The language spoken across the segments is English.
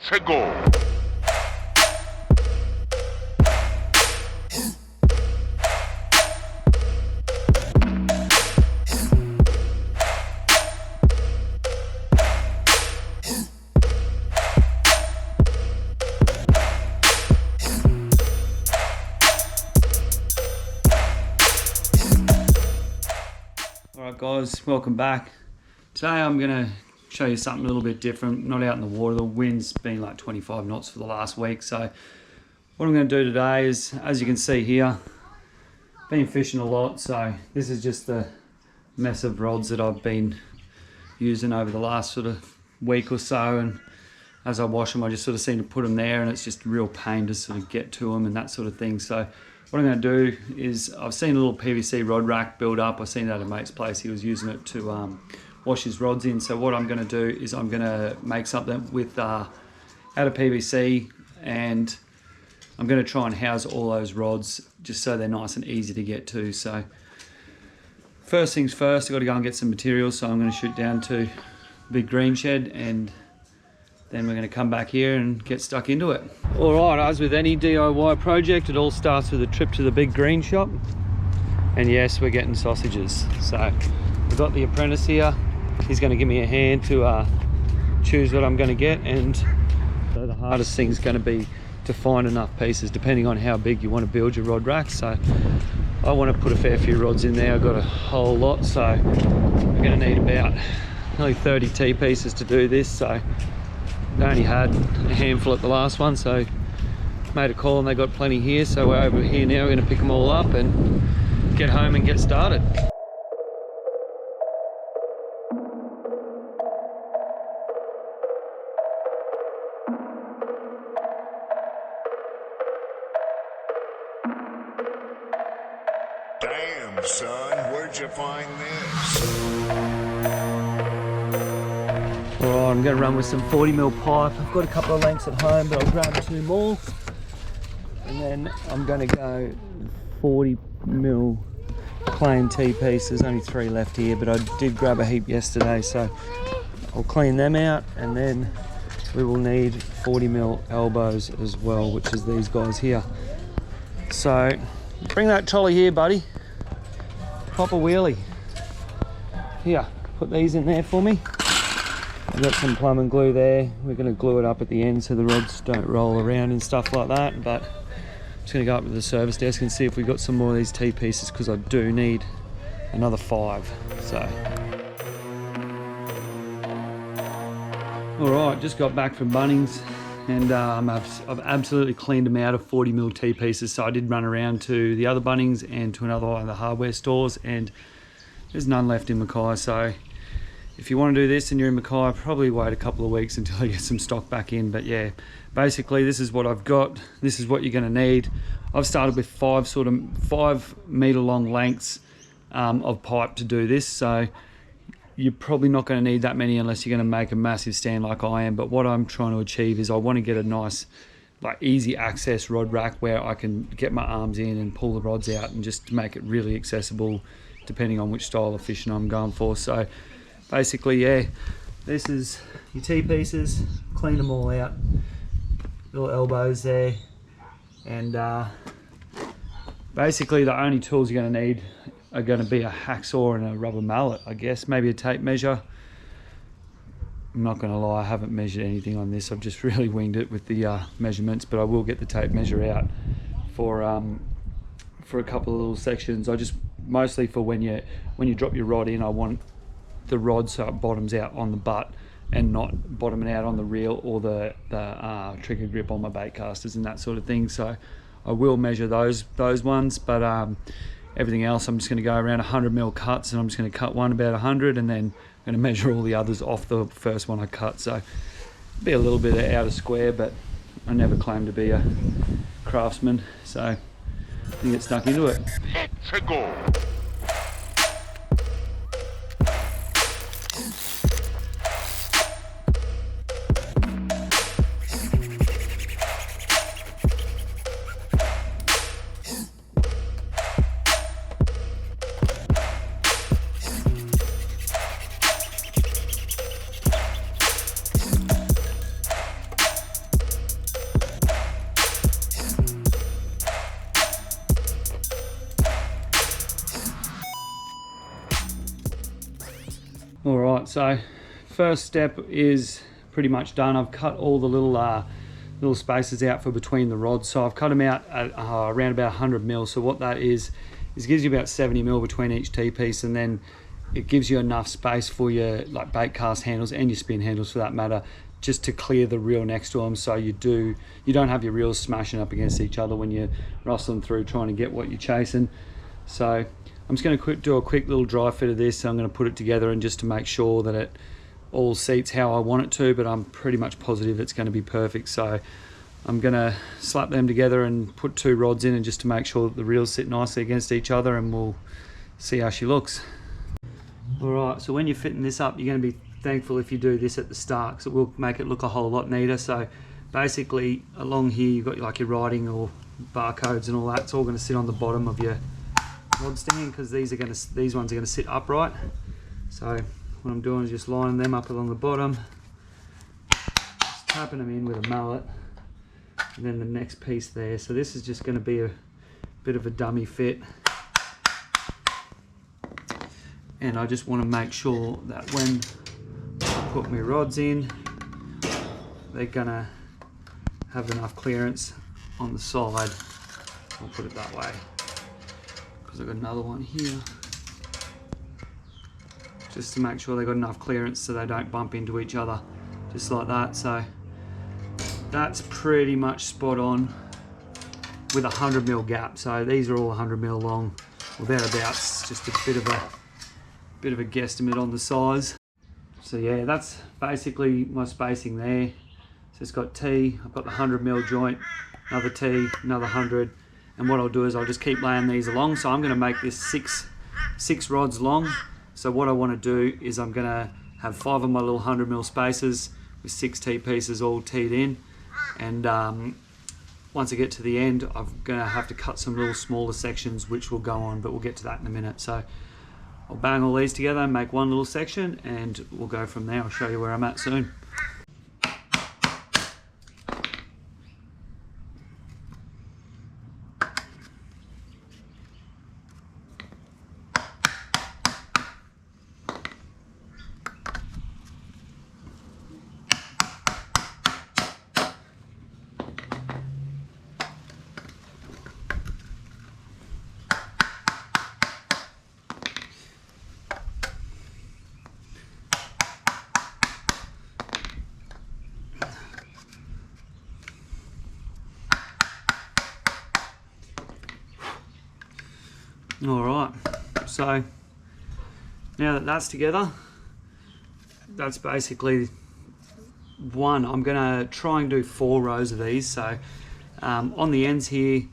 to go. Alright guys, welcome back. Today I'm going to show you something a little bit different, not out in the water. The wind's been like 25 knots for the last week, so what I'm going to do today is, as you can see here, been fishing a lot, so this is just the mess of rods that I've been using over the last sort of week or so, and as I wash them I just sort of seem to put them there and it's just a real pain to sort of get to them and that sort of thing. So what I'm going to do is, I've seen a little PVC rod rack build up. I've seen that at a mate's place. He was using it to wash his rods in. So what I'm going to do is I'm going to make something with out of PVC, and I'm going to try and house all those rods just so they're nice and easy to get to. So first things first, I've got to go and get some materials. So I'm going to shoot down to the big green shed, and then we're going to come back here and get stuck into it. Alright, as with any DIY project, it all starts with a trip to the big green shop. And yes, we're getting sausages. So we've got the apprentice here. He's going to give me a hand to choose what I'm going to get. And so the hardest thing's going to be to find enough pieces, depending on how big you want to build your rod rack. So I want to put a fair few rods in there. I've got a whole lot, so we're going to need about nearly 30 T-pieces to do this. So I only had a handful at the last one, so made a call and they got plenty here. So we're over here now, we're going to pick them all up and get home and get started. Damn, son, where'd you find this? Alright, I'm going to run with some 40mm pipe. I've got a couple of lengths at home, but I'll grab 2 more. And then I'm going to go 40mm plain T-piece. There's only 3 left here, but I did grab a heap yesterday, so I'll clean them out. And then we will need 40mm elbows as well, which is these guys here. So bring that trolley here, buddy. Pop a wheelie. Here, put these in there for me. I've got some plumbing glue there. We're going to glue it up at the end so the rods don't roll around and stuff like that. But I'm just going to go up to the service desk and see if we've got some more of these T-pieces, because I do need another 5. So alright, just got back from Bunnings, and I've absolutely cleaned them out of 40mm T-pieces. So I did run around to the other Bunnings and to another one of the hardware stores, and there's none left in Mackay. So if you want to do this and you're in Mackay, probably wait a couple of weeks until I get some stock back in. But yeah, basically this is what I've got. This is what you're going to need. I've started with 5 meter long lengths of pipe to do this. So you're probably not going to need that many unless you're going to make a massive stand like I am. But what I'm trying to achieve is I want to get a nice, like, easy access rod rack where I can get my arms in and pull the rods out, and just make it really accessible depending on which style of fishing I'm going for. So basically, yeah, this is your T-pieces. Clean them all out. Little elbows there. And basically the only tools you're going to need are going to be a hacksaw and a rubber mallet, I guess. Maybe a tape measure. I'm not going to lie, I haven't measured anything on this. I've just really winged it with the measurements, but I will get the tape measure out for a couple of little sections. I just, mostly for when you drop your rod in, I want the rod so it bottoms out on the butt and not bottoming out on the reel or the trigger grip on my bait casters and that sort of thing. So I will measure those ones, but everything else I'm just going to go around 100mm cuts, and I'm just going to cut one about 100, and then I'm going to measure all the others off the first one I cut. So be a little bit out of square, but I never claimed to be a craftsman, so I can get stuck into it. Let's go. so first step is pretty much done. I've cut all the little spaces out for between the rods, so I've cut them out at around about 100 mil. So what that is gives you about 70 mil between each T-piece, and then it gives you enough space for your like bait cast handles and your spin handles for that matter, just to clear the reel next to them, so you don't have your reels smashing up against each other when you're rustling through trying to get what you're chasing. So I'm just going to do a quick little dry fit of this. I'm going to put it together and just to make sure that it all seats how I want it to, but I'm pretty much positive it's going to be perfect. So I'm going to slap them together and put 2 rods in, and just to make sure that the reels sit nicely against each other, and we'll see how she looks. Alright, so when you're fitting this up, you're going to be thankful if you do this at the start, because it will make it look a whole lot neater. So basically along here you've got like your writing or barcodes and all that. It's all going to sit on the bottom of your rod stand, because these ones are going to sit upright. So what I'm doing is just lining them up along the bottom, just tapping them in with a mallet, and then the next piece there. So this is just going to be a bit of a dummy fit, and I just want to make sure that when I put my rods in, they're going to have enough clearance on the side. I'll put it that way, because I've got another one here, just to make sure they've got enough clearance so they don't bump into each other, just like that. So that's pretty much spot on with a 100 mil gap. So these are all 100 mil long or thereabouts, just a bit of a guesstimate on the size. So yeah, that's basically my spacing there. So it's got T, I've got the 100 mil joint, another T, another 100, and what I'll do is I'll just keep laying these along. So I'm going to make this six rods long. So what I want to do is I'm going to have 5 of my little 100 mil spaces with 6 T pieces all teed in, and once I get to the end, I'm going to have to cut some little smaller sections which will go on, but we'll get to that in a minute. So I'll bang all these together and make one little section, and we'll go from there. I'll show you where I'm at soon. Alright, so now that that's together, that's basically one. I'm going to try and do 4 rows of these. So on the ends here,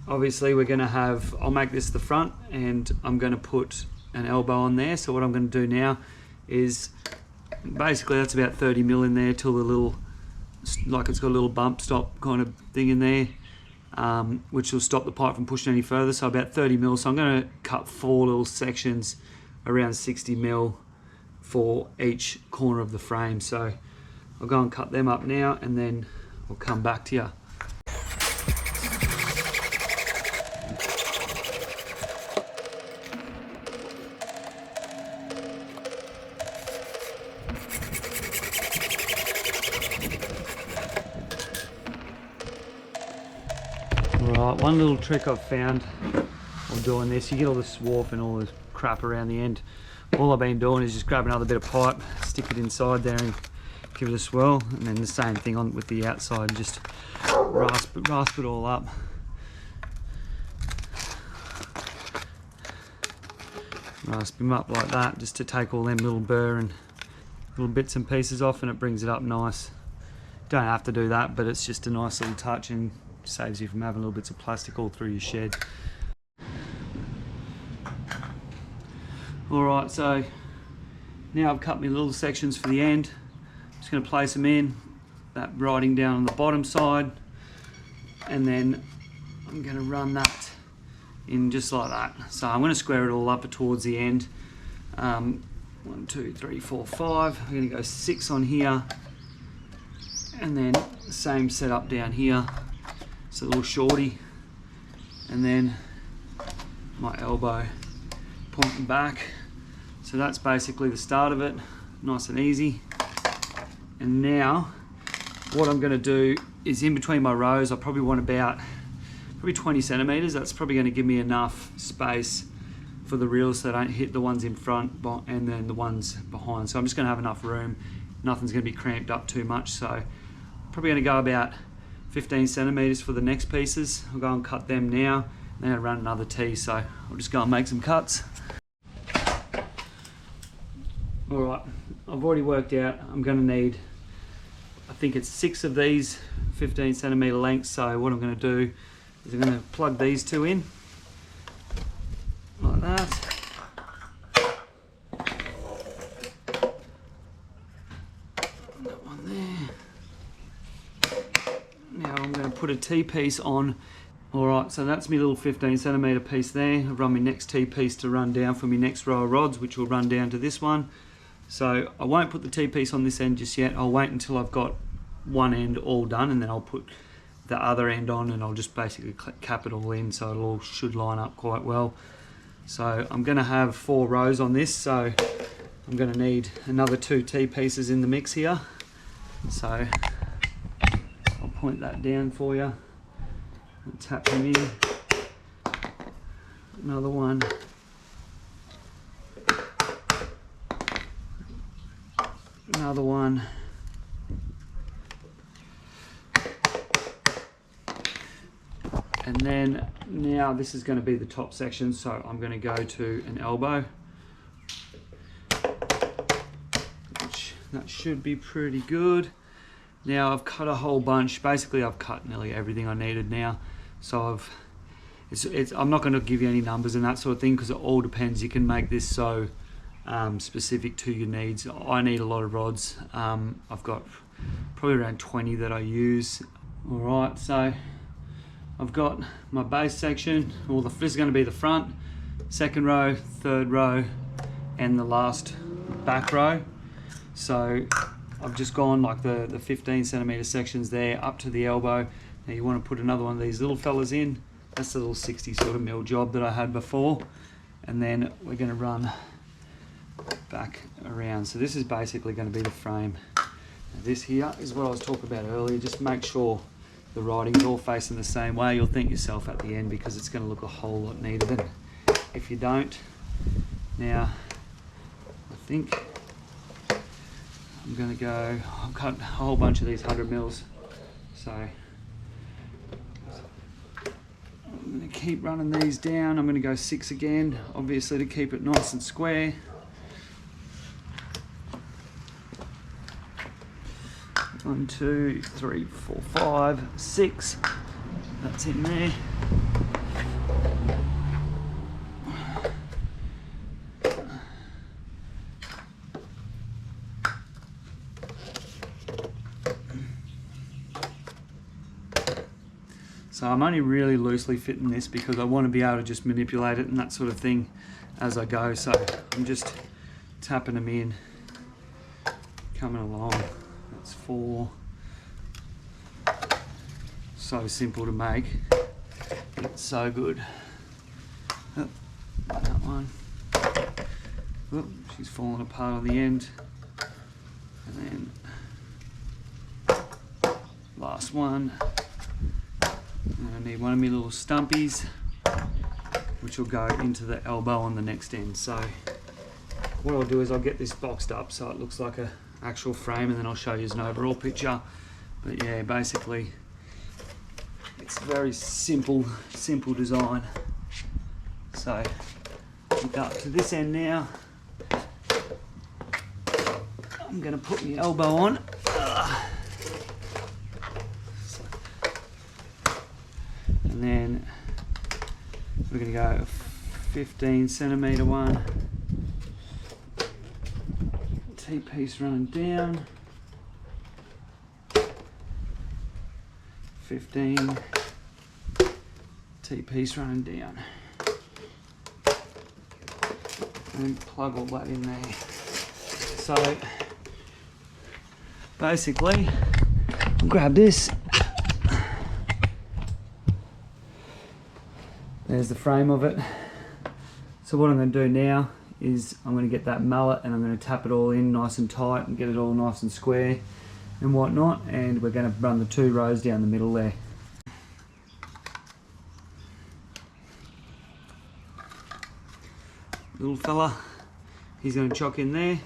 obviously we're going to have, I'll make this the front, and I'm going to put an elbow on there. So what I'm going to do now is basically that's about 30 mil in there till the little, like it's got a little bump stop kind of thing in there. Which will stop the pipe from pushing any further, so about 30 mil. So I'm going to cut 4 little sections around 60 mil for each corner of the frame. So I'll go and cut them up now, and then I'll come back to you. Right, one little trick I've found while doing this, you get all the swarf and all the crap around the end. All I've been doing is just grab another bit of pipe, stick it inside there and give it a swirl, and then the same thing on with the outside, just rasp it all up. Rasp them up like that, just to take all them little burr and little bits and pieces off, and it brings it up nice. Don't have to do that, but it's just a nice little touch and saves you from having little bits of plastic all through your shed. Alright, so now I've cut my little sections for the end. I'm just going to place them in, that writing down on the bottom side, and then I'm going to run that in just like that. So I'm going to square it all up towards the end. 1, 2, 3, 4, 5. I'm going to go 6 on here, and then the same setup down here. It's a little shorty, and then my elbow pointing back. So that's basically the start of it. nice and easy. And now what I'm going to do is in between my rows, I probably want about 20 centimeters. That's probably going to give me enough space for the reels so they don't hit the ones in front and then the ones behind. So I'm just going to have enough room. Nothing's going to be cramped up too much. So probably going to go about 15 centimeters for the next pieces. I'll go and cut them now. Then I'll run another tee. So I'll just go and make some cuts. All right, I've already worked out I'm going to need, I think it's 6 of these 15 centimeter lengths. So what I'm going to do is I'm going to plug these 2 in like that. That one there. Now I'm going to put a T-piece on. All right, so that's my little 15 centimeter piece there. I've run my next T-piece to run down for my next row of rods, which will run down to this one. So I won't put the T-piece on this end just yet. I'll wait until I've got one end all done, and then I'll put the other end on, and I'll just basically cap it all in so it all should line up quite well. So I'm going to have 4 rows on this, so I'm going to need another 2 T-pieces in the mix here. So I'll point that down for you and tap them in. Another one. Another one. And then now this is going to be the top section, so I'm going to go to an elbow, which that should be pretty good. Now I've cut a whole bunch. Basically I've cut nearly everything I needed now. So I'm not going to give you any numbers and that sort of thing because it all depends. You can make this so specific to your needs. I need a lot of rods. I've got probably around 20 that I use. All right, so I've got my base section. Well, this is going to be the front, second row, third row, and the last back row. So I've just gone like the 15 centimeter sections there up to the elbow. Now you want to put another one of these little fellas in. That's the little 60 sort of mil job that I had before. And then we're going to run back around. So this is basically going to be the frame. Now this here is what I was talking about earlier. Just make sure the writing's all facing the same way. You'll thank yourself at the end because it's going to look a whole lot neater than if you don't. Now, I think I'm going to go, I've cut a whole bunch of these 100 mils. So I'm going to keep running these down. I'm going to go 6 again, obviously to keep it nice and square. One, 2, 3, 4, 5, 6. That's in there. So I'm only really loosely fitting this because I want to be able to just manipulate it and that sort of thing as I go. So I'm just tapping them in, coming along. That's 4. So simple to make. It's so good. Oh, that one. Oh, she's falling apart on the end. And then last one. And I need one of my little stumpies, which will go into the elbow on the next end. So what I'll do is I'll get this boxed up so it looks like a actual frame, and then I'll show you an overall picture. But yeah, basically it's very simple design. So we go up to this end now. I'm going to put my elbow on. And then we're going to go a 15 centimeter one. T-piece running down. 15. T-piece running down. And plug all that in there. So basically, I'll grab this. There's the frame of it. So what I'm going to do now is I'm going to get that mallet and I'm going to tap it all in nice and tight and get it all nice and square and whatnot, and we're going to run the 2 rows down the middle there. Little fella, he's going to chock in there.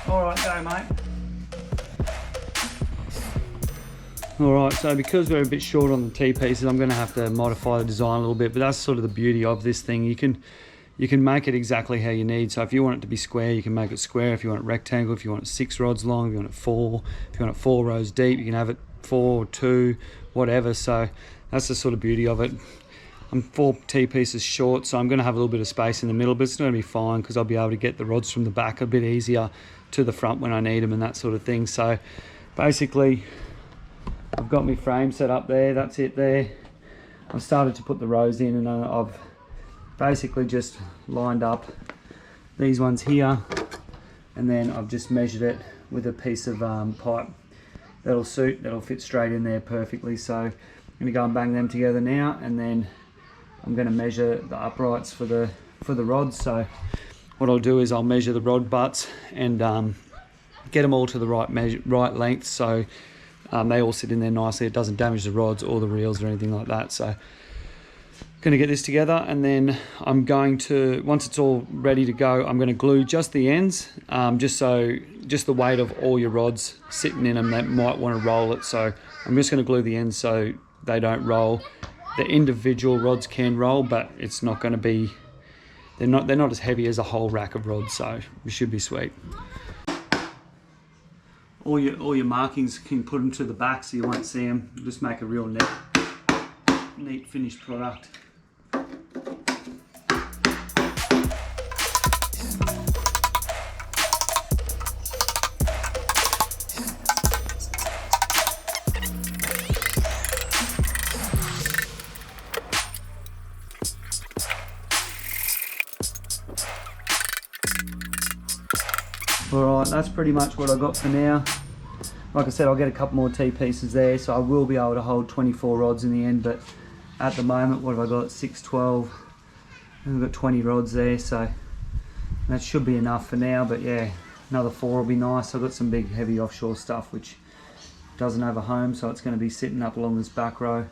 Alright, go mate. Alright, so because we're a bit short on the T-pieces, I'm going to have to modify the design a little bit, but that's sort of the beauty of this thing. You can make it exactly how you need. So if you want it to be square, you can make it square. If you want it rectangle, if you want it 6 rods long, if you want it 4, if you want it 4 rows deep, you can have it 4, 2, whatever. So that's the sort of beauty of it. I'm 4 T-pieces short, so I'm going to have a little bit of space in the middle, but it's going to be fine because I'll be able to get the rods from the back a bit easier to the front when I need them and that sort of thing. So basically, I've got my frame set up there, that's it there. I've started to put the rows in, and I've basically just lined up these ones here, and then I've just measured it with a piece of pipe that'll fit straight in there perfectly. So I'm going to go and bang them together now, and then I'm going to measure the uprights for the rods. So what I'll do is I'll measure the rod butts and get them all to the right length, so they all sit in there nicely. It doesn't damage the rods or the reels or anything like that. So going to get this together, and then I'm going to, once it's all ready to go, I'm going to glue just the ends, just the weight of all your rods sitting in them that might want to roll it. So I'm just going to glue the ends so they don't roll. The individual rods can roll, but it's not going to be, they're not as heavy as a whole rack of rods, so it should be sweet. All your markings, can put them to the back so you won't see them. Just make a real neat finished product. Alright, that's pretty much what I got for now. Like I said, I'll get a couple more T-pieces there, so I will be able to hold 24 rods in the end, but at the moment, what have I got? 6, 12, and I've got 20 rods there, so that should be enough for now. But yeah, another 4 will be nice. I've got some big heavy offshore stuff which doesn't have a home, so it's going to be sitting up along this back row.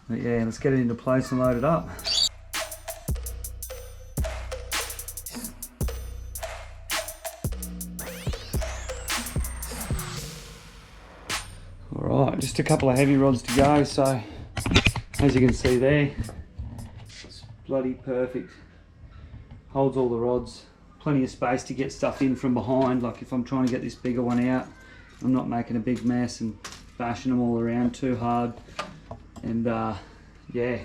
But yeah, let's get it into place and load it up. Alright, just a couple of heavy rods to go, so as you can see there, it's bloody perfect. Holds all the rods, plenty of space to get stuff in from behind. Like if I'm trying to get this bigger one out, I'm not making a big mess and bashing them all around too hard. And yeah,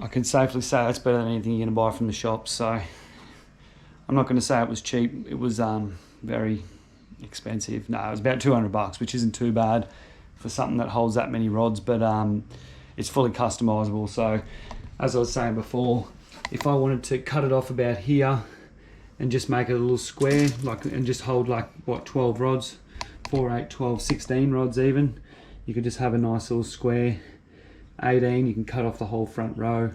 I can safely say that's better than anything you're going to buy from the shops. So I'm not going to say it was cheap, it was very expensive. No, it was about 200 bucks, which isn't too bad for something that holds that many rods, but it's fully customizable. So as I was saying before, if I wanted to cut it off about here and just make it a little square, like, and just hold like what, 12 rods, 4, 8, 12, 16 rods even, you could just have a nice little square. 18, you can cut off the whole front row.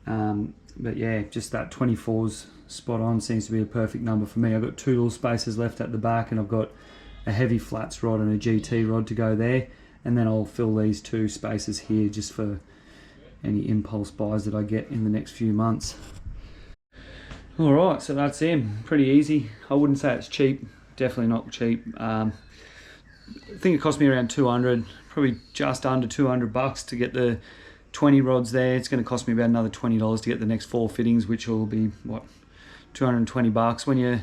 But yeah, just that 24's spot on, seems to be a perfect number for me. I've got 2 little spaces left at the back, and I've got a heavy flats rod and a GT rod to go there, and then I'll fill these 2 spaces here just for any impulse buys that I get in the next few months. Alright, so that's him. Pretty easy. I wouldn't say it's cheap, definitely not cheap. I think it cost me around 200, probably just under 200 bucks to get the 20 rods there. It's going to cost me about another $20 to get the next 4 fittings, which will be what, $220. When you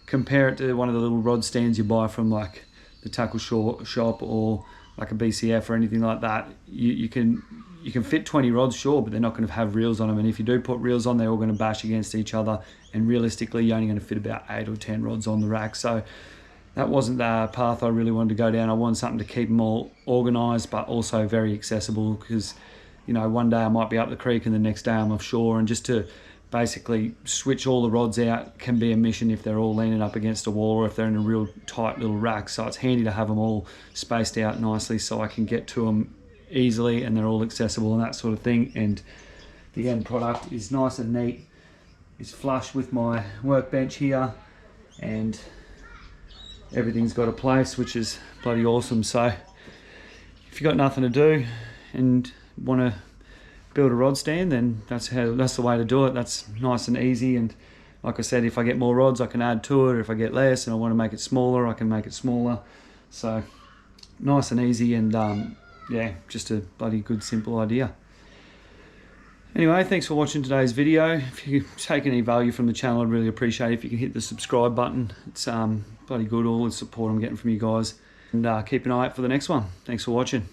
compare it to one of the little rod stands you buy from like the tackle shop or like a BCF or anything like that, you can fit 20 rods, sure, but they're not going to have reels on them. And if you do put reels on, they're all going to bash against each other. And realistically, you're only going to fit about 8 or 10 rods on the rack. So that wasn't the path I really wanted to go down. I wanted something to keep them all organised, but also very accessible, because, you know, one day I might be up the creek and the next day I'm offshore, and just to basically switch all the rods out can be a mission if they're all leaning up against a wall or if they're in a real tight little rack. So it's handy to have them all spaced out nicely so I can get to them easily and they're all accessible and that sort of thing. And the end product is nice and neat. It's flush with my workbench here, and everything's got a place, which is bloody awesome. So if you've got nothing to do and want to build a rod stand, then that's the way to do it. That's nice and easy. And like I said, if I get more rods, I can add to it. If I get less and I want to make it smaller, I can make it smaller. So nice and easy, and yeah, just a bloody good simple idea. Anyway, thanks for watching today's video. If you take any value from the channel, I'd really appreciate it if you can hit the subscribe button. It's bloody good, all the support I'm getting from you guys. And keep an eye out for the next one. Thanks for watching.